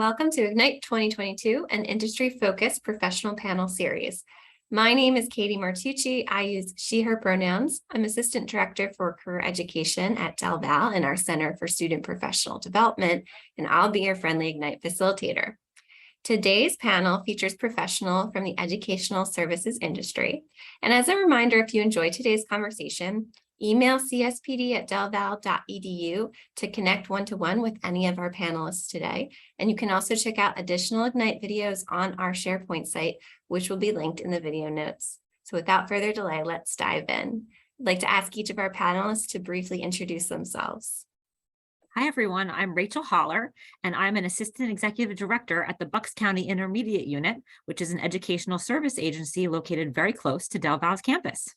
welcome to Ignite 2022, an industry-focused professional panel series. My name is Katie Martucci. I use she, her pronouns. I'm Assistant Director for Career Education at DelVal in our Center for Student Professional Development, and I'll be your friendly Ignite facilitator. Today's panel features professionals from the educational services industry. And as a reminder, if you enjoyed today's conversation, email cspd@delval.edu to connect one-to-one with any of our panelists today. And you can also check out additional Ignite videos on our SharePoint site, which will be linked in the video notes. So without further delay, let's dive in. I'd like to ask each of our panelists to briefly introduce themselves. Hi, everyone. I'm Rachel Holler, and I'm an Assistant Executive Director at the Bucks County Intermediate Unit, which is an educational service agency located very close to DelVal's campus.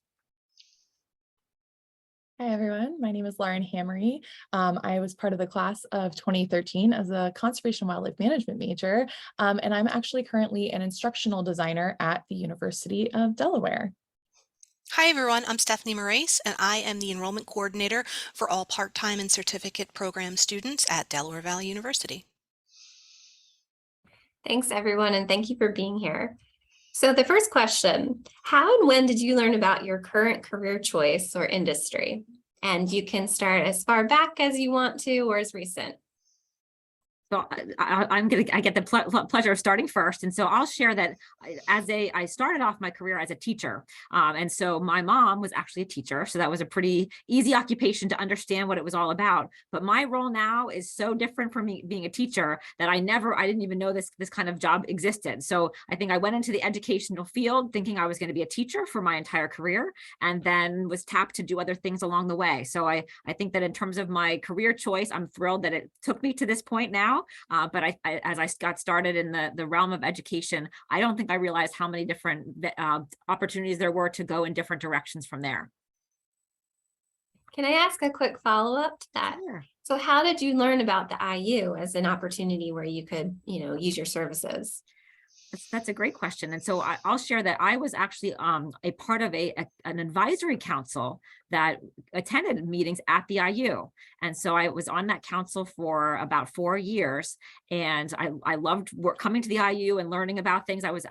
Hi, everyone. My name is Lauren Hamory. I was part of the class of 2013 as a conservation wildlife management major, and I'm actually currently an instructional designer at the University of Delaware. Hi, everyone. I'm Stephanie Morace, and I am the enrollment coordinator for all part-time and certificate program students at Delaware Valley University. Thanks, everyone, and thank you for being here. So the first question, how and when did you learn about your current career choice or industry? And you can start as far back as you want to or as recent. So I get the pleasure of starting first. And so I'll share that I started off my career as a teacher. And so my mom was actually a teacher. So that was a pretty easy occupation to understand what it was all about. But my role now is so different from me being a teacher that I didn't even know this kind of job existed. So I think I went into the educational field thinking I was going to be a teacher for my entire career, and then was tapped to do other things along the way. So I think that in terms of my career choice, I'm thrilled that it took me to this point now. But as I got started in the realm of education, I don't think I realized how many different opportunities there were to go in different directions from there. Can I ask a quick follow-up to that? Sure. So how did you learn about the IU as an opportunity where you could, use your services? That's a great question. And so I'll share that I was actually a part of an advisory council that attended meetings at the IU. And so I was on that council for about 4 years. And I loved coming to the IU and learning about things. I was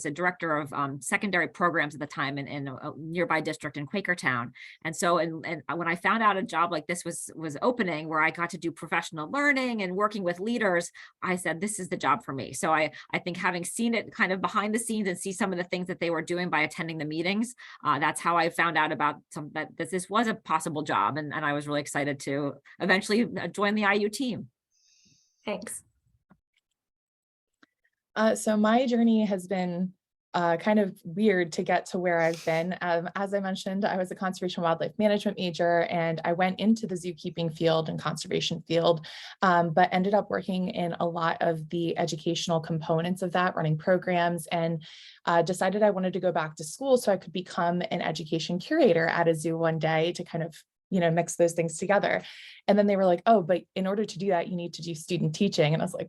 a director of secondary programs at the time in a nearby district in Quakertown. And so and when I found out a job like this was opening, where I got to do professional learning and working with leaders, I said, this is the job for me. So I think having seen it kind of behind the scenes and see some of the things that they were doing by attending the meetings, that's how I found out about that this was a possible job. And I was really excited to eventually join the IU team. Thanks. So my journey has been kind of weird to get to where I've been. As I mentioned, I was a conservation wildlife management major, and I went into the zookeeping field and conservation field, but ended up working in a lot of the educational components of that, running programs, and decided I wanted to go back to school so I could become an education curator at a zoo one day to kind of mix those things together. And then they were like, oh, but in order to do that, you need to do student teaching. And I was like,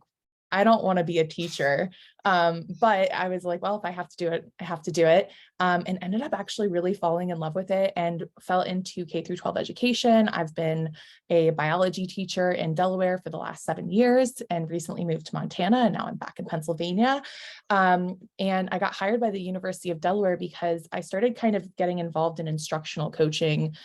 I don't want to be a teacher. But I was like, well, if I have to do it, I have to do it. And ended up actually really falling in love with it and fell into K through 12 education. I've been a biology teacher in Delaware for the last 7 years and recently moved to Montana. And now I'm back in Pennsylvania. And I got hired by the University of Delaware because I started kind of getting involved in instructional coaching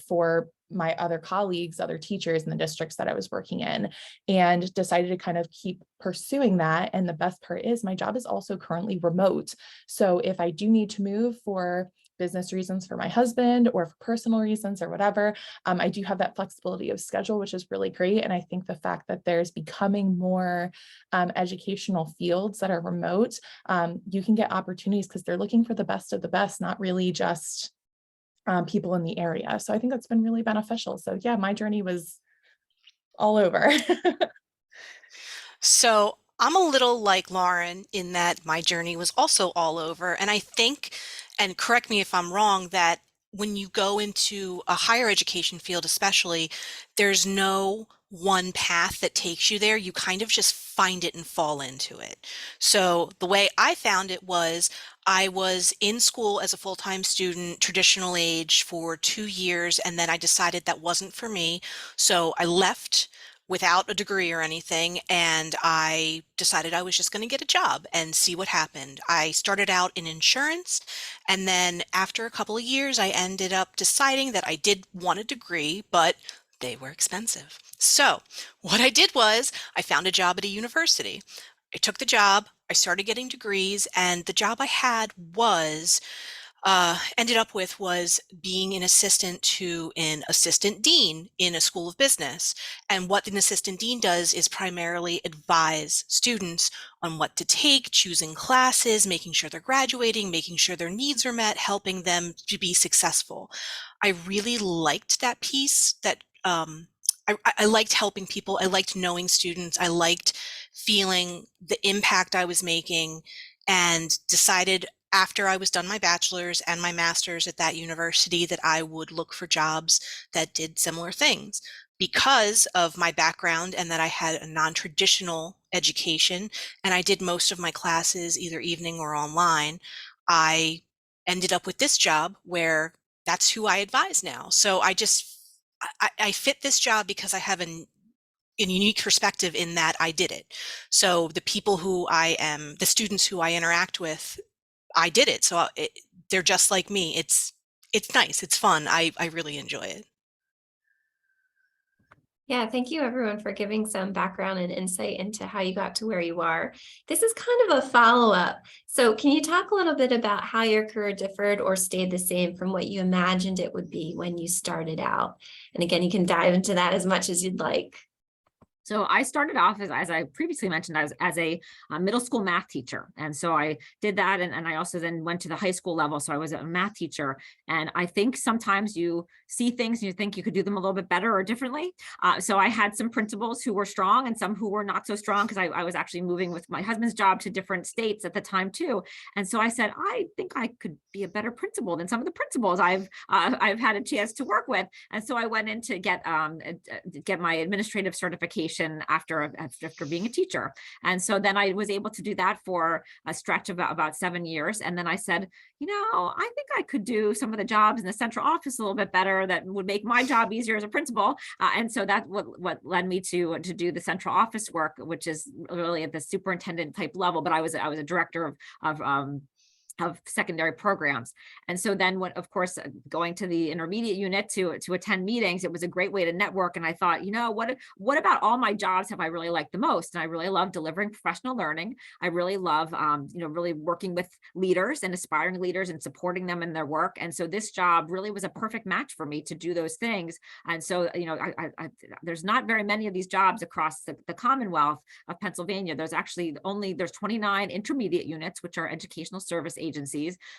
for my other colleagues, other teachers in the districts that I was working in, and decided to kind of keep pursuing that. And the best part is my job is also currently remote. So if I do need to move for business reasons for my husband or for personal reasons or whatever, I do have that flexibility of schedule, which is really great. And I think the fact that there's becoming more educational fields that are remote, you can get opportunities because they're looking for the best of the best, not really just people in the area. So I think that's been really beneficial. So yeah, my journey was all over. So I'm a little like Lauren in that my journey was also all over. And I think, and correct me if I'm wrong, that when you go into a higher education field, especially, there's no one path that takes you there. You kind of just find it and fall into it. So the way I found it was I was in school as a full-time student, traditional age, for 2 years, and then I decided that wasn't for me. So I left, without a degree or anything, and I decided I was just going to get a job and see what happened. I started out in insurance, and then after a couple of years, I ended up deciding that I did want a degree, but they were expensive. So what I did was I found a job at a university. I took the job, I started getting degrees, and the job I had was ended up with was being an assistant to an assistant dean in a school of business. And what an assistant dean does is primarily advise students on what to take, choosing classes, making sure they're graduating, making sure their needs are met, helping them to be successful. I really liked that piece that I liked helping people. I liked knowing students. I liked feeling the impact I was making, and decided after I was done my bachelor's and my master's at that university that I would look for jobs that did similar things. Because of my background and that I had a non-traditional education and I did most of my classes either evening or online, I ended up with this job where that's who I advise now. So I fit this job because I have a unique perspective in that I did it. So the students who I interact with, I did it. So they're just like me. It's nice. It's fun. I really enjoy it. Yeah, thank you everyone for giving some background and insight into how you got to where you are. This is kind of a follow-up. So can you talk a little bit about how your career differed or stayed the same from what you imagined it would be when you started out? And again, you can dive into that as much as you'd like. So I started off as I previously mentioned, as a middle school math teacher. And so I did that. And I also then went to the high school level. So I was a math teacher. And I think sometimes you see things and you think you could do them a little bit better or differently. So I had some principals who were strong and some who were not so strong, because I was actually moving with my husband's job to different states at the time too. And so I said, I think I could be a better principal than some of the principals I've had a chance to work with. And so I went in to get my administrative certification after being a teacher. And so then I was able to do that for a stretch of about 7 years. And then I said, I think I could do some of the jobs in the central office a little bit better that would make my job easier as a principal. And so that's what led me to do the central office work, which is really at the superintendent type level. But I was a director of secondary programs. And so then of course, going to the intermediate unit to attend meetings, it was a great way to network. And I thought, what about all my jobs have I really liked the most? And I really love delivering professional learning. I really love, really working with leaders and aspiring leaders and supporting them in their work. And so this job really was a perfect match for me to do those things. And so, there's not very many of these jobs across the Commonwealth of Pennsylvania. There's 29 intermediate units, which are educational service agencies.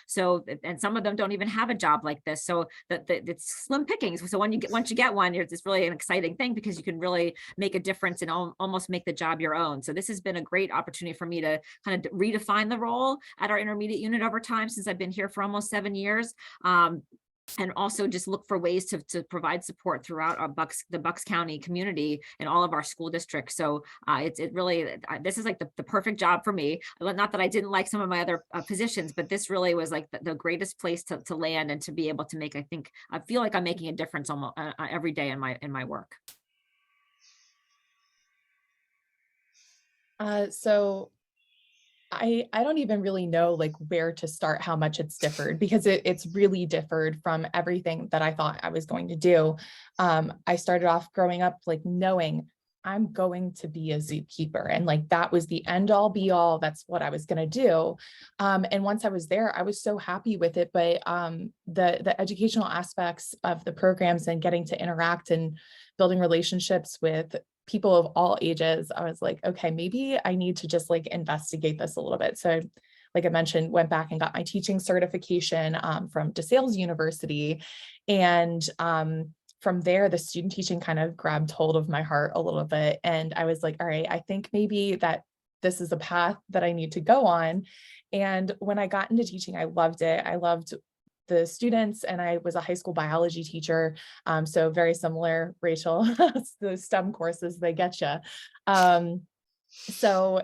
So, and some of them don't even have a job like this. So it's slim pickings. So once you get one, it's really an exciting thing because you can really make a difference and almost make the job your own. So this has been a great opportunity for me to kind of redefine the role at our intermediate unit over time, since I've been here for almost 7 years. And also just look for ways to provide support throughout the Bucks County community in all of our school districts. So this is like the perfect job for me. Not that I didn't like some of my other positions, but this really was like the greatest place to land and to be able to make, I feel like I'm making a difference almost every day in my work. So I don't even really know like where to start, how much it's differed, because it's really differed from everything that I thought I was going to do. I started off growing up like knowing I'm going to be a zookeeper, and like that was the end all be all. That's what I was going to do. And once I was there, I was so happy with it. But the educational aspects of the programs and getting to interact and building relationships with people of all ages, I was like, okay, maybe I need to just like investigate this a little bit. So like I mentioned, went back and got my teaching certification from DeSales University. And from there, the student teaching kind of grabbed hold of my heart a little bit. And I was like, all right, I think maybe that this is a path that I need to go on. And when I got into teaching, I loved it. I loved the students, and I was a high school biology teacher. So very similar, Rachel, the STEM courses, they get you. So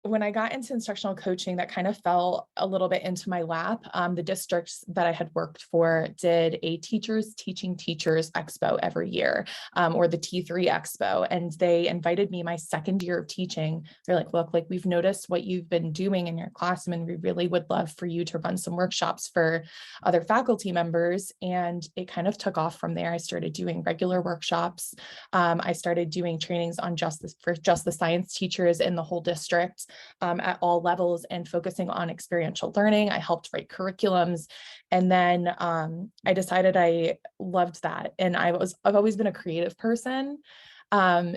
when I got into instructional coaching, that kind of fell a little bit into my lap. The districts that I had worked for did a Teaching Teachers Expo every year, or the T3 Expo. And they invited me my second year of teaching. They're like, look, like we've noticed what you've been doing in your classroom, and we really would love for you to run some workshops for other faculty members. And it kind of took off from there. I started doing regular workshops. I started doing trainings on just the science teachers in the whole district. At all levels, and focusing on experiential learning. I helped write curriculums. And then I decided I loved that. And I've always been a creative person.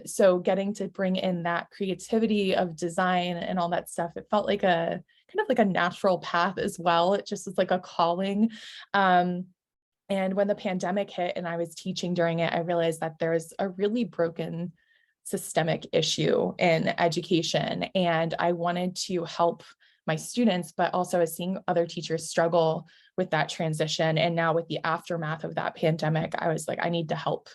So getting to bring in that creativity of design and all that stuff, it felt like a kind of like a natural path as well. It just was like a calling. And when the pandemic hit and I was teaching during it, I realized that there's a really broken systemic issue in education. And I wanted to help my students, but also I was seeing other teachers struggle with that transition. And now with the aftermath of that pandemic, I was like, I need to help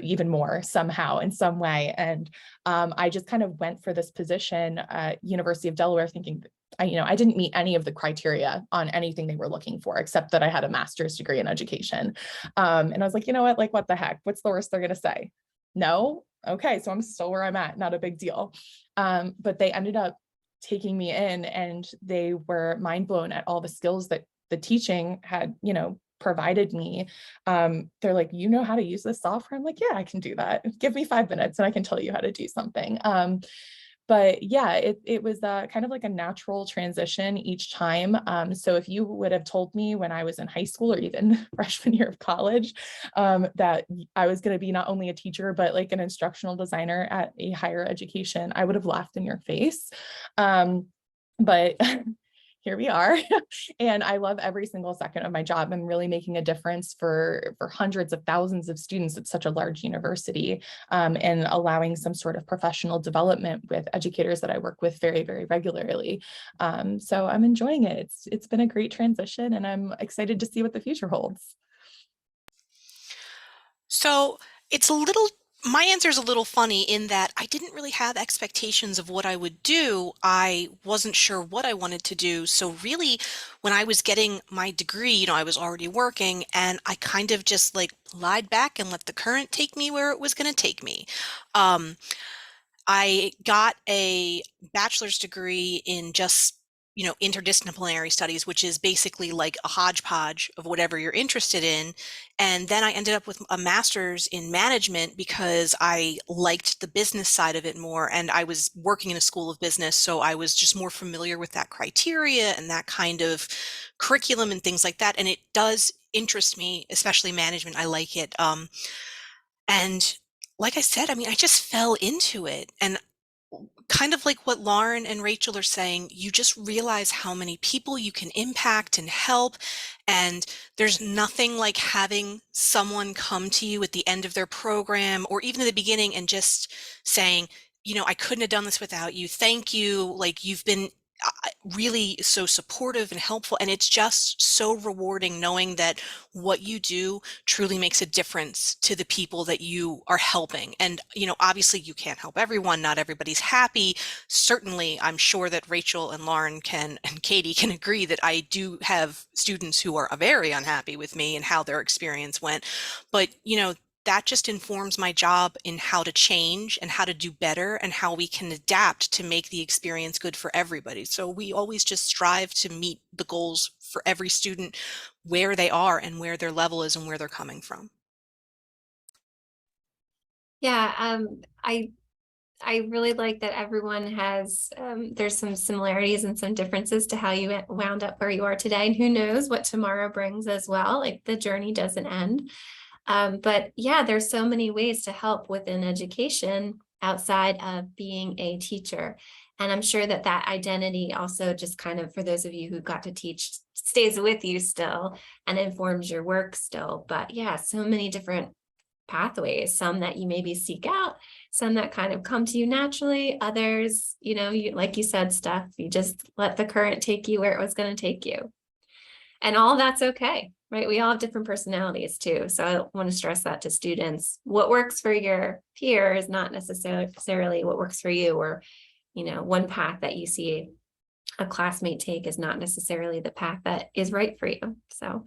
even more somehow in some way. And I just kind of went for this position at University of Delaware thinking, I didn't meet any of the criteria on anything they were looking for, except that I had a master's degree in education. And I was like, you know what, like, what the heck? What's the worst they're going to say? No. Okay, so I'm still where I'm at, not a big deal. But they ended up taking me in, and they were mind blown at all the skills that the teaching had, provided me. They're like, you know how to use this software? I'm like, yeah, I can do that. Give me 5 minutes and I can tell you how to do something. But yeah, it was kind of like a natural transition each time. So if you would have told me when I was in high school or even freshman year of college, that I was going to be not only a teacher, but like an instructional designer at a higher education, I would have laughed in your face. But here we are. And I love every single second of my job. I'm really making a difference for hundreds of thousands of students at such a large university, and allowing some sort of professional development with educators that I work with very, very regularly. So I'm enjoying it. It's been a great transition, and I'm excited to see what the future holds. So my answer is a little funny in that I didn't really have expectations of what I would do. I wasn't sure what I wanted to do. So really, when I was getting my degree, I was already working, and I kind of just like lied back and let the current take me where it was going to take me. I got a bachelor's degree in just interdisciplinary studies, which is basically like a hodgepodge of whatever you're interested in. And then I ended up with a master's in management because I liked the business side of it more. And I was working in a school of business, so I was just more familiar with that criteria and that kind of curriculum and things like that. And it does interest me, especially management. I like it. And like I said, I just fell into it. And kind of like what Lauren and Rachel are saying, you just realize how many people you can impact and help. And there's nothing like having someone come to you at the end of their program or even at the beginning and just saying, I couldn't have done this without you. Thank you. Like, you've been really so supportive and helpful. And it's just so rewarding knowing that what you do truly makes a difference to the people that you are helping. And, obviously you can't help everyone. Not everybody's happy. Certainly, I'm sure that Rachel and Lauren and Katie can agree that I do have students who are very unhappy with me and how their experience went. But, that just informs my job in how to change and how to do better and how we can adapt to make the experience good for everybody. So we always just strive to meet the goals for every student where they are and where their level is and where they're coming from. Yeah, I really like that everyone has, there's some similarities and some differences to how you wound up where you are today. And who knows what tomorrow brings as well. Like, the journey doesn't end. But yeah, there's so many ways to help within education outside of being a teacher. And I'm sure that identity also just kind of, for those of you who got to teach, stays with you still and informs your work still. But yeah, so many different pathways, some that you maybe seek out, some that kind of come to you naturally, others, like you said, Steph, you just let the current take you where it was going to take you. And all that's okay, right? We all have different personalities too. So I want to stress that to students. What works for your peer is not necessarily what works for you, or one path that you see a classmate take is not necessarily the path that is right for you. So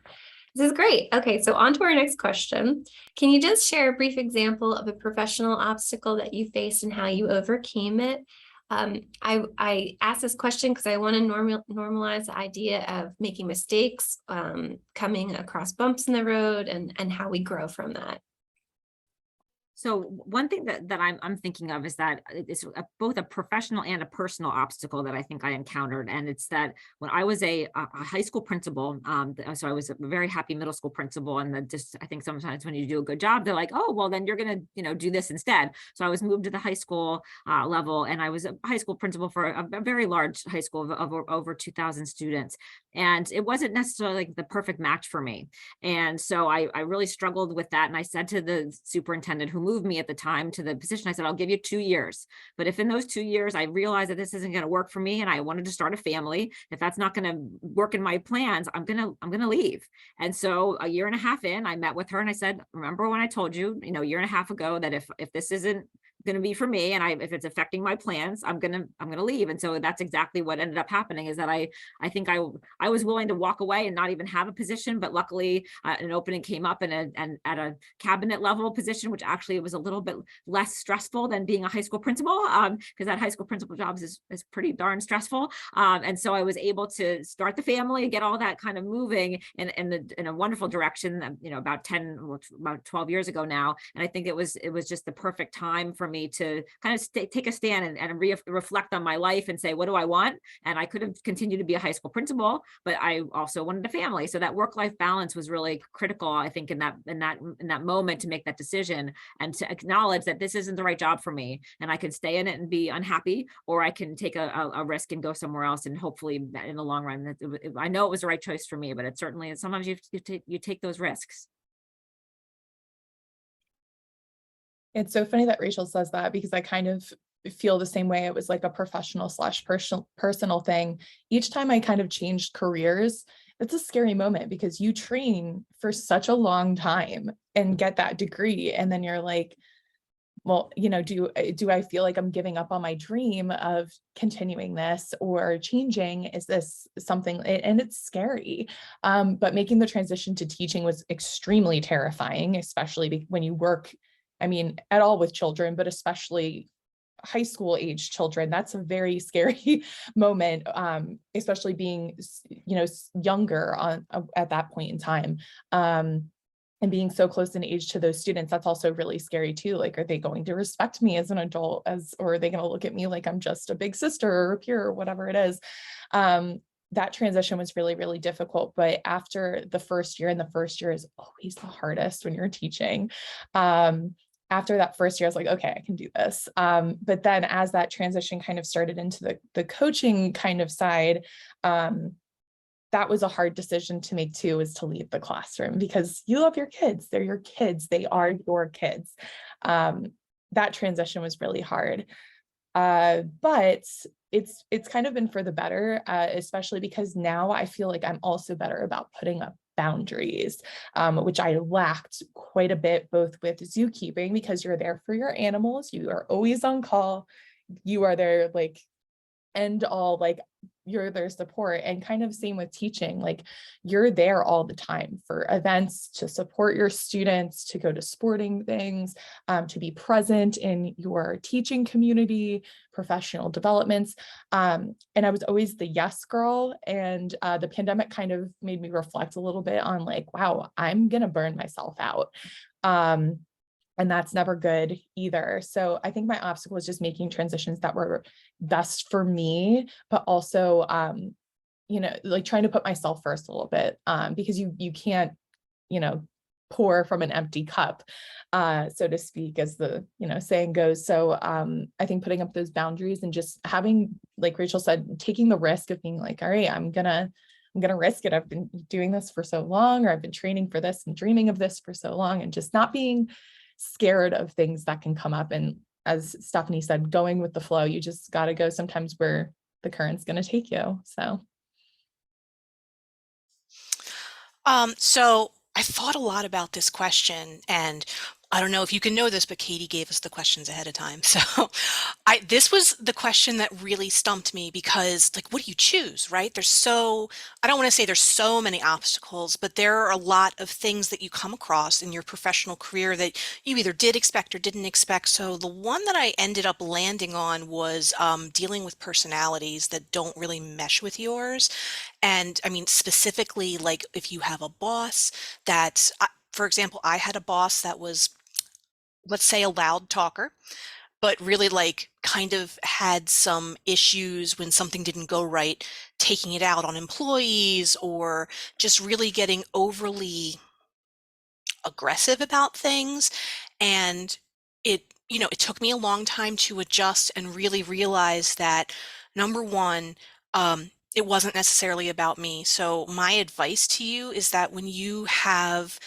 this is great. Okay, so on to our next question. Can you just share a brief example of a professional obstacle that you faced and how you overcame it? I asked this question because I want to normalize the idea of making mistakes, coming across bumps in the road, and how we grow from that. So one thing that I'm thinking of is that it's both a professional and a personal obstacle that I think I encountered. And it's that when I was a high school principal, so I was a very happy middle school principal, and I think sometimes when you do a good job, they're like, oh, well, then you're going to, do this instead. So I was moved to the high school level, and I was a high school principal for a very large high school of over 2,000 students. And it wasn't necessarily like the perfect match for me. And so I really struggled with that. And I said to the superintendent who moved me at the time to the position, I said, I'll give you 2 years. But if in those 2 years, I realize that this isn't going to work for me and I wanted to start a family, if that's not going to work in my plans, I'm going to leave. And so a year and a half in, I met with her and I said, remember when I told you, a year and a half ago, that if this isn't going to be for me, and if it's affecting my plans, I'm going to leave. And so that's exactly what ended up happening, is that I think I was willing to walk away and not even have a position, but luckily an opening came up and at a cabinet level position, which actually was a little bit less stressful than being a high school principal, because that high school principal job is pretty darn stressful. And so I was able to start the family and get all that kind of moving in a wonderful direction, about 12 years ago now. And I think it was just the perfect time for me to kind of take a stand and reflect on my life and say, what do I want? And I could have continued to be a high school principal, but I also wanted a family. So that work-life balance was really critical, I think, in that moment, to make that decision and to acknowledge that this isn't the right job for me, and I can stay in it and be unhappy, or I can take a risk and go somewhere else. And hopefully in the long run, I know it was the right choice for me, but it certainly is. Sometimes you take those risks. It's so funny that Rachel says that, because I kind of feel the same way. It was like a professional / personal thing. Each time I kind of changed careers, it's a scary moment, because you train for such a long time and get that degree. And then you're like, well, do I feel like I'm giving up on my dream of continuing this or changing? Is this something? And it's scary. But making the transition to teaching was extremely terrifying, especially when you work, at all with children, but especially high school age children. That's a very scary moment, especially being, younger at that point in time. And being so close in age to those students, that's also really scary too. Like, are they going to respect me as an adult, or are they going to look at me like I'm just a big sister or a peer or whatever it is? That transition was really, really difficult. But after the first year, and the first year is always the hardest when you're teaching. After that first year, I was like, okay, I can do this. But then as that transition kind of started into the coaching kind of side, that was a hard decision to make too, is to leave the classroom, because you love your kids. They're your kids. They are your kids. That transition was really hard. But it's kind of been for the better, especially because now I feel like I'm also better about putting up boundaries, which I lacked quite a bit, both with zookeeping, because you're there for your animals. You are always on call. You are there, like, end all, like, you're their support. And kind of same with teaching, like, you're there all the time for events, to support your students, to go to sporting things, to be present in your teaching community, professional developments. And I was always the yes girl. And the pandemic kind of made me reflect a little bit on, like, wow, I'm going to burn myself out. And that's never good either. So I think my obstacle was just making transitions that were best for me, but also, like, trying to put myself first a little bit, because you can't, pour from an empty cup, so to speak, as the, saying goes. So I think putting up those boundaries and just having, like Rachel said, taking the risk of being like, all right, I'm gonna risk it. I've been doing this for so long, or I've been training for this and dreaming of this for so long, and just not being scared of things that can come up. And as Stephanie said, going with the flow. You just got to go sometimes where the current's going to take you. So I thought a lot about this question, and I don't know if you can know this, but Katie gave us the questions ahead of time. So this was the question that really stumped me because, like, what do you choose, right? I don't want to say there's so many obstacles, but there are a lot of things that you come across in your professional career that you either did expect or didn't expect. So the one that I ended up landing on was dealing with personalities that don't really mesh with yours. And I mean, specifically, like if you have a boss for example, I had a boss that was, let's say, a loud talker, but really like kind of had some issues when something didn't go right, taking it out on employees or just really getting overly aggressive about things. And it took me a long time to adjust and really realize that, number one, it wasn't necessarily about me. So my advice to you is that when you have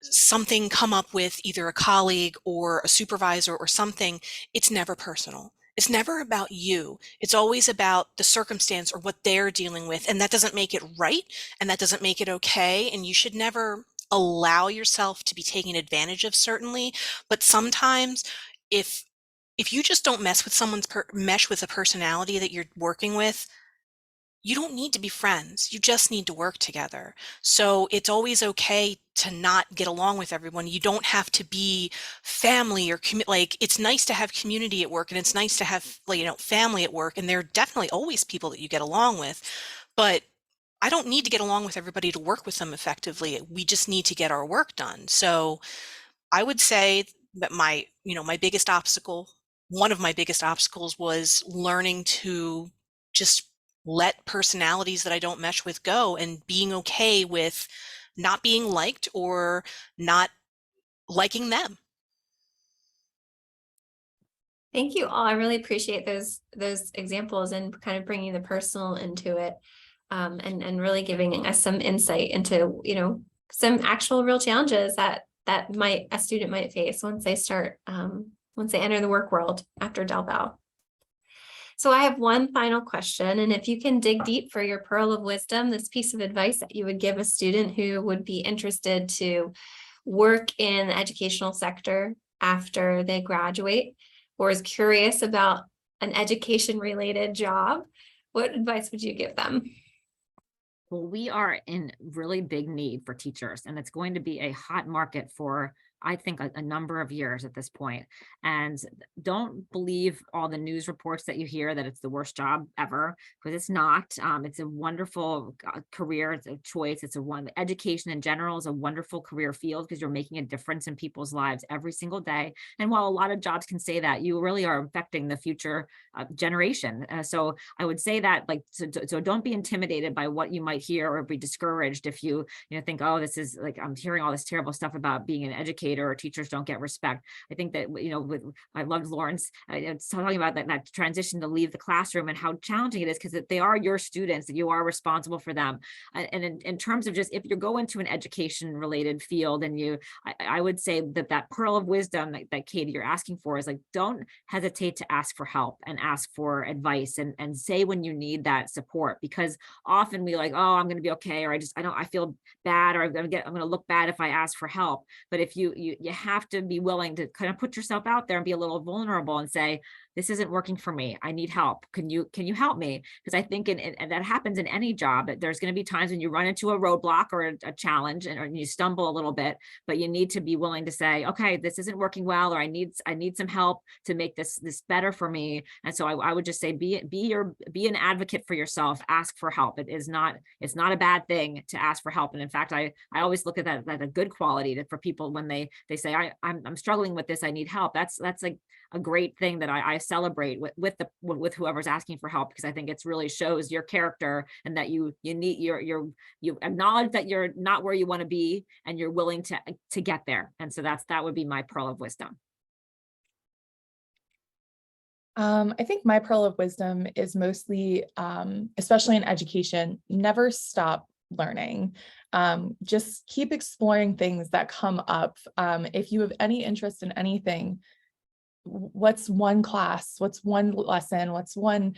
something come up with either a colleague or a supervisor or something, it's never personal. It's never about you. It's always about the circumstance or what they're dealing with. And that doesn't make it right. And that doesn't make it okay. And you should never allow yourself to be taken advantage of, certainly. But sometimes if you just don't mesh with a personality that you're working with, you don't need to be friends. You just need to work together. So it's always okay to not get along with everyone. You don't have to be family or like, it's nice to have community at work and it's nice to have, like, family at work. And there are definitely always people that you get along with, but I don't need to get along with everybody to work with them effectively. We just need to get our work done. So I would say that my biggest obstacle, one of my biggest obstacles, was learning to just let personalities that I don't mesh with go and being okay with not being liked or not liking them. Thank you all. I really appreciate those examples and kind of bringing the personal into it, and really giving us some insight into, some actual real challenges that a student might face once they enter the work world after DelVal. So I have one final question, and if you can dig deep for your pearl of wisdom, this piece of advice that you would give a student who would be interested to work in the educational sector after they graduate, or is curious about an education-related job, what advice would you give them? Well, we are in really big need for teachers, and it's going to be a hot market for, I think, a number of years at this point. And don't believe all the news reports that you hear that it's the worst job ever, because it's not. It's a wonderful career. It's a choice. Education in general is a wonderful career field because you're making a difference in people's lives every single day. And while a lot of jobs can say that, you really are affecting the future generation. So I would say that, like, so don't be intimidated by what you might hear or be discouraged if you think, oh, this is like, I'm hearing all this terrible stuff about being an educator or teachers don't get respect. I think that, I loved Lauren's talking about that transition to leave the classroom and how challenging it is, because they are your students, that you are responsible for them. And in terms of just, if you go into an education related field, and I would say that pearl of wisdom that Katie, you're asking for, is like, don't hesitate to ask for help and ask for advice, and say when you need that support, because often we like, oh, I'm going to be okay, or I feel bad, or I'm going to look bad if I ask for help. But if you have to be willing to kind of put yourself out there and be a little vulnerable and say, this isn't working for me, I need help. Can you help me? Because I think and that happens in any job. There's going to be times when you run into a roadblock or a challenge, and you stumble a little bit, but you need to be willing to say, okay, this isn't working well, or I need some help to make this better for me. And so I would just say, be an advocate for yourself. Ask for help. It's not a bad thing to ask for help. And in fact, I always look at that as a good quality for people when they say, I'm struggling with this, I need help. That's like a great thing that I celebrate with whoever's asking for help, because I think it's really shows your character, and that you acknowledge that you're not where you want to be, and you're willing to get there. And so that would be my pearl of wisdom. I think my pearl of wisdom is mostly, especially in education, never stop learning. Just keep exploring things that come up. If you have any interest in anything, what's one class, what's one lesson, what's one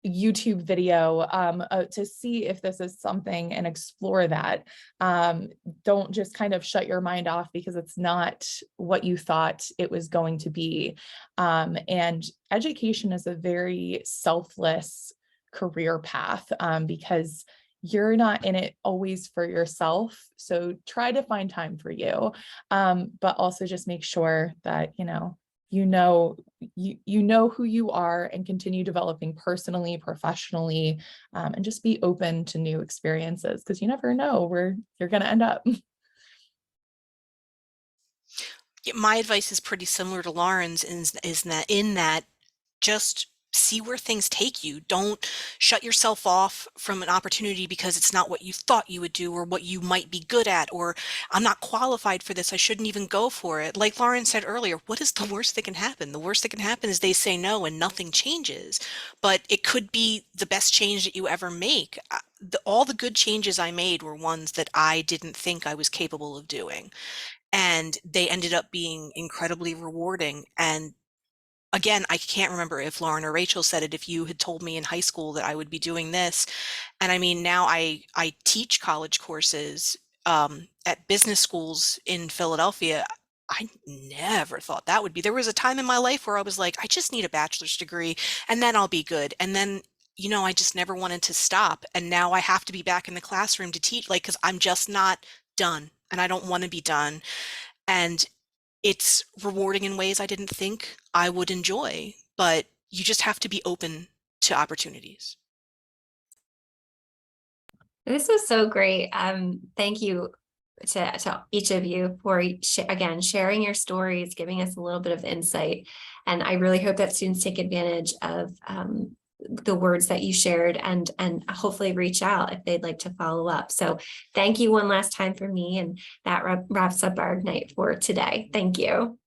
YouTube video to see if this is something and explore that. Don't just kind of shut your mind off because it's not what you thought it was going to be. And education is a very selfless career path because you're not in it always for yourself. So try to find time for you, but also just make sure that, you know who you are and continue developing personally, professionally, and just be open to new experiences because you never know where you're going to end up. My advice is pretty similar to Lauren's, is that just see where things take you. Don't shut yourself off from an opportunity because it's not what you thought you would do or what you might be good at, or I'm not qualified for this, I shouldn't even go for it. Like Lauren said earlier, what is the worst that can happen? The worst that can happen is they say no and nothing changes, but it could be the best change that you ever make. All the good changes I made were ones that I didn't think I was capable of doing, and they ended up being incredibly rewarding. And again, I can't remember if Lauren or Rachel said it, if you had told me in high school that I would be doing this. And I mean, now I teach college courses at business schools in Philadelphia. I never thought that would be. There was a time in my life where I was like, I just need a bachelor's degree and then I'll be good. And then, I just never wanted to stop. And now I have to be back in the classroom to teach, like, because I'm just not done and I don't want to be done. And it's rewarding in ways I didn't think I would enjoy, but you just have to be open to opportunities. This was so great. Thank you to each of you for again sharing your stories, giving us a little bit of insight. And I really hope that students take advantage of the words that you shared and hopefully reach out if they'd like to follow up. So thank you one last time for me, and that wraps up our night for today. Thank you.